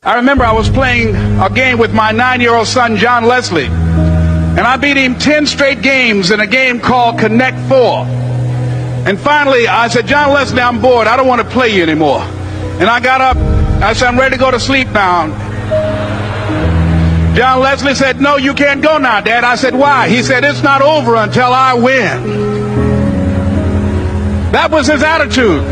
I remember I was playing a game with my 9-year-old son, John Leslie, and I beat him 10 straight games in a game called Connect 4. And finally, I said, John Leslie, I'm bored. I don't want to play you anymore. And I got up. I said, I'm ready to go to sleep now. John Leslie said, no, you can't go now, Dad. I said, why? He said, it's not over until I win. That was his attitude.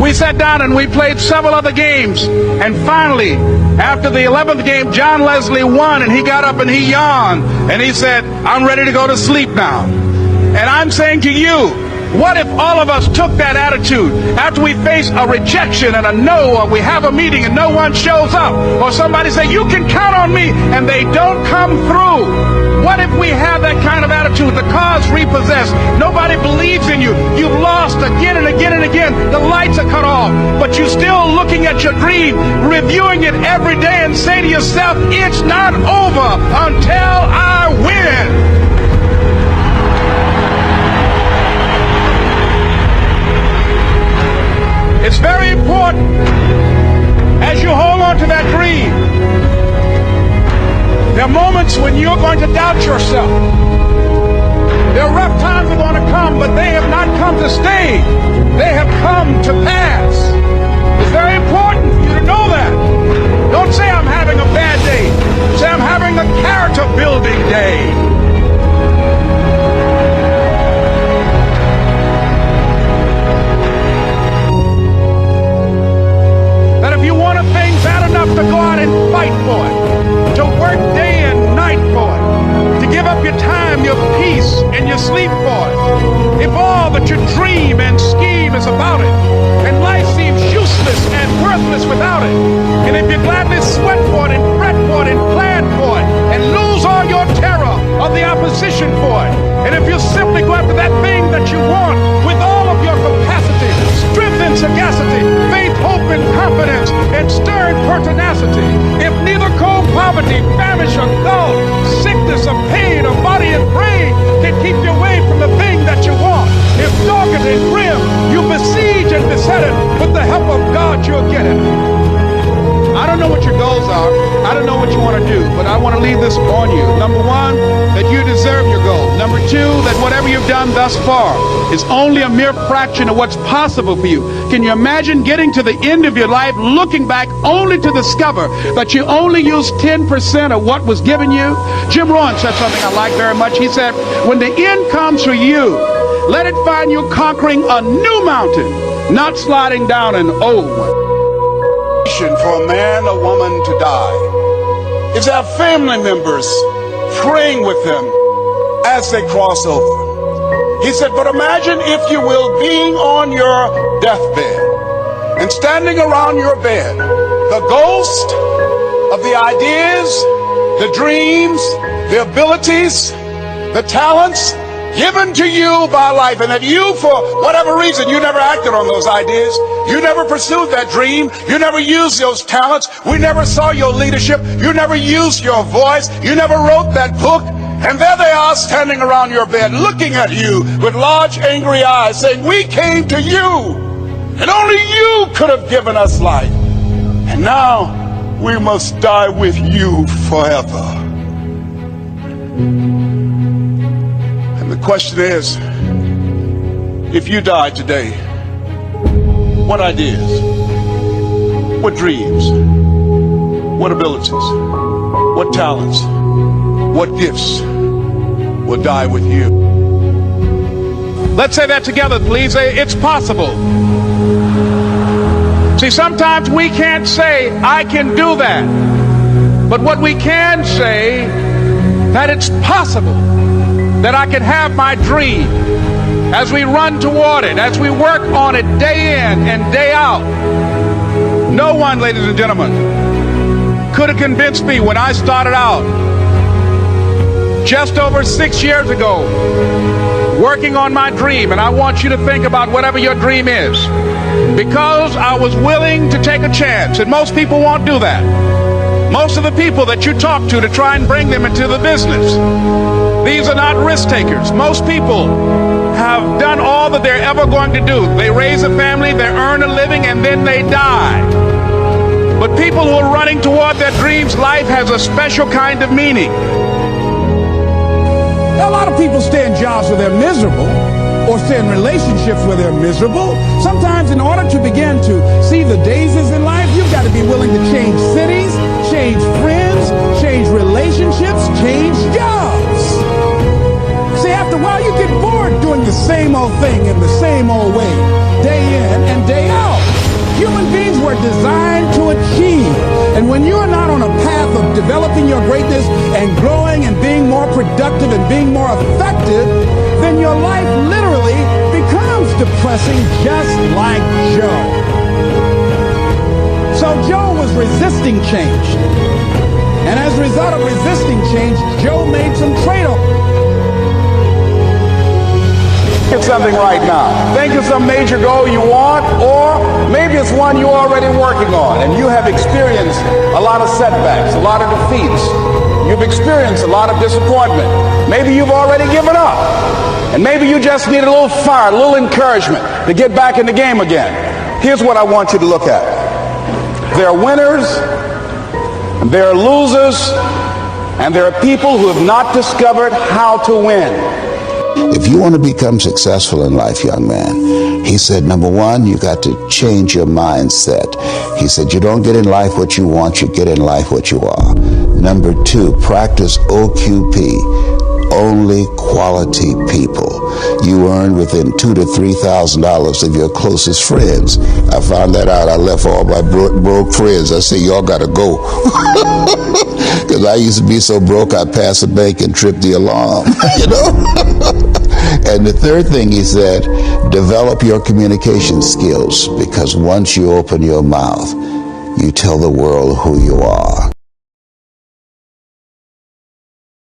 We sat down and we played several other games. And finally, after the 11th game, John Leslie won, and he got up and he yawned. And he said, I'm ready to go to sleep now. And I'm saying to you, what if all of us took that attitude after we face a rejection and a no, or we have a meeting and no one shows up, or somebody say, you can count on me, and they don't come through? What if we have that kind of attitude? The car's repossessed. Nobody believes in you. You've lost again and again and again. The lights are cut off, but you're still looking at your dream, reviewing it every day, and say to yourself, it's not over until I win. It's very important as you hold on to that dream. There are moments when you're going to doubt yourself. There are rough times that are going to come, but they have not come to stay. They have come to pass. It's very important for you to know that. Don't say I'm having a bad day. Say I'm having a character building day. To go out and fight for it, to work day and night for it, to give up your time, your peace, and your sleep for it. If all that you dream and scheme is about it, and life seems useless and worthless without it, and if you gladly sweat for it and fret for it and plan for it, and lose all your terror of the opposition for it, and if you simply go after that thing that you want with all of your capacity, strength and sagacity, faith, hope, and confidence, and stern pertinacity, if neither cold poverty, famish, or gulf, sickness, or pain, or body and brain can keep you away from the thing that you want, if dogged and grim, you besiege and beset it, with the help of God you'll get it. I don't know what your goals are. I don't know what you want to do, but I want to leave this on you. Number one, that you deserve your goal. Number two, that whatever you've done thus far is only a mere fraction of what's possible for you. Can you imagine getting to the end of your life, looking back only to discover that you only used 10% of what was given you? Jim Rohn said something I like very much. He said, when the end comes for you, let it find you conquering a new mountain, not sliding down an old one. For a man or woman to die is to have family members praying with them as they cross over. He said, but imagine, if you will, being on your deathbed and standing around your bed, the ghost of the ideas, the dreams, the abilities, the talents given to you by life, and that you, for whatever reason, you never acted on those ideas, you never pursued that dream, you never used those talents, we never saw your leadership, you never used your voice, you never wrote that book, and there they are standing around your bed looking at you with large angry eyes saying, we came to you, and only you could have given us life, and now we must die with you forever. The question is, if you died today, what ideas, what dreams, what abilities, what talents, what gifts will die with you? Let's say that together, please. It's possible. See, sometimes we can't say, I can do that. But what we can say, that it's possible that I can have my dream as we run toward it, as we work on it day in and day out. No one, ladies and gentlemen, could have convinced me when I started out just over 6 years ago working on my dream. And I want you to think about whatever your dream is, because I was willing to take a chance, and most people won't do that. Most of the people that you talk to try and bring them into the business, these are not risk takers. Most people have done all that they're ever going to do. They raise a family, they earn a living, and then they die. But people who are running toward their dreams, life has a special kind of meaning. A lot of people stay in jobs where they're miserable, or stay in relationships where they're miserable. Sometimes in order to begin to see the daisies in life, you've got to be willing to change cities, change friends, change relationships, change jobs. See, after a while you get bored doing the same old thing in the same old way, day in and day out. Human beings were designed to achieve. And when you are not on a path of developing your greatness and growing and being more productive and being more effective, then your life literally becomes depressing, just like Joe. So Joe was resisting change. And as a result of resisting change, Joe made some trade-offs. It's something right now. Think of some major goal you want, or maybe it's one you're already working on and you have experienced a lot of setbacks, a lot of defeats. You've experienced a lot of disappointment. Maybe you've already given up. And maybe you just need a little fire, a little encouragement to get back in the game again. Here's what I want you to look at. There are winners, and there are losers, and there are people who have not discovered how to win. If you want to become successful in life, young man, he said, number one, you got to change your mindset. He said, you don't get in life what you want, you get in life what you are. Number two, practice OQP, only quality people. You earn within $2,000 to $3,000 of your closest friends. I found that out. I left all my broke friends. I said, y'all got to go. Because I used to be so broke, I'd pass a bank and trip the alarm, you know? And the third thing he said, develop your communication skills, because once you open your mouth, you tell the world who you are.